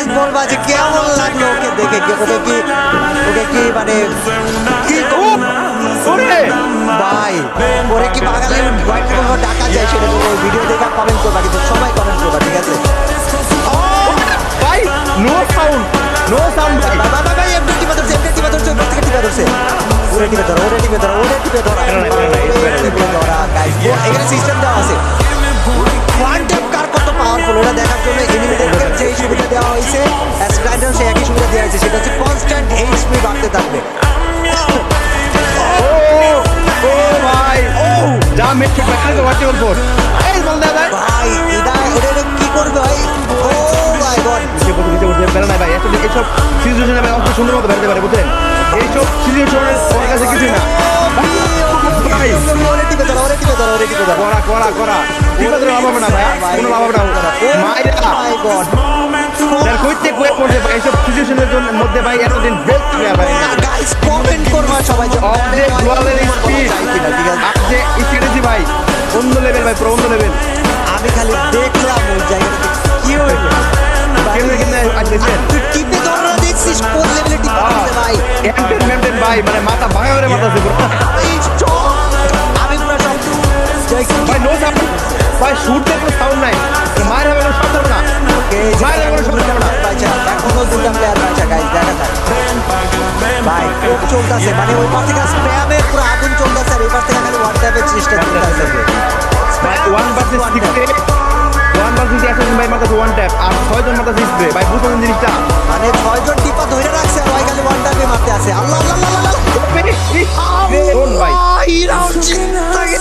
Guys বলবা যে কেমন লাগলো ওকে দেখে, ওকে কি মানে কি ওরে ভাই, ওরে কি বাঙালি হোয়াইট কোনো ডাকা যায় সেটা তুমি ভিডিও দেখে কমেন্ট করবা, কিন্তু সবাই কমেন্ট করবা, ঠিক আছে? ভাই নো সাউন্ড ভাই। ভাই এমনি টিপা ধরছে, প্রত্যেকে টিপা ধরছে। ওরে টিপে ধরো, গাইস এখানে সিস্টেম দেওয়া আছে। ওয়ান ট্যাপ কার কত পাওয়ারফুল এটা দেখার জন্য এনিমিদেরকে যে সুবিধা দেওয়া হয়েছে স্প্রাইডার সেই একই সুবিধা দেওয়া হয়েছে, সেটা হচ্ছে কনস্ট্যান্ট এইচপি বাড়তে থাকবে। ও ভাই যা মেট্রো প্যাকেজ ওয়াটি অল ফোর এই বল দাদা ভাই এটা কি করবে ভাই? ও মাই গড, নিচে উঠে বের না ভাই, এত এইসব সিচুয়েশনে ভাই অত সুন্দর মতো বেরতে পারে বুঝলেন, এইসব সিচুয়েশনে ওর কাছে কিছুই না। ভাই ওরে টিপে ধরো। করা ঠিক আছে লাভ হবে না ভাই, কোনো লাভ হবে না মাইরা মাই গড, আর কইতে পড়ে ভাই এইসব সিচুয়েশনের জন্য মধ্যে ভাই এতদিন বেস্ট প্লেয়ার ভাই। গাইস কমেন্ট করবা সবাই যে অবজেক্ট ডুয়ালের স্পিড আজকে স্ট্র্যাটেজি ভাই অন্য লেভেল ভাই, পুরো অন্য লেভেল। আমি খালি দেখলাম ওই জায়গাটাতে কি হইলো। কিন্তু আজকেছেন তুই টিপে ধরো দেখছিস কোন লেভেলে টিপে ধরছে ভাই। এন্টারটেইনমেন্ট ভাই মানে মাথা ভাঙা করে মারতেছে পুরো এই চোখ, আমি পুরো সব ভাই নো সাউন্ড ভাই, শুটতে কোনো সাউন্ড নাই, মায়ের হবে কোনো শব্দ হবে না, মায়ের হবে কোনো শব্দ হবে না। এখনো দুটা প্লেয়ার বাঁচা গাইস, দেখা যাক ভাই খুব চলতেছে, মানে ওই পাশ থেকে স্প্যামে পুরো আগুন চলতেছে আর এই পাশ থেকে খালি ওয়ান ট্যাপের চেষ্টা চলতেছে ভাই 1 ভার্সেস 6 ভাই মারতেছে ওয়ান ট্যাপ আর 6 জন মারতেছে স্প্রে ভাই, বুঝছেন জিনিসটা? মানে 6 জন টিপা ধরে রাখছে আর ওই খালি ওয়ান ট্যাপে মারতে আছে। আল্লাহ ভাই এই রাউন্ড জিতে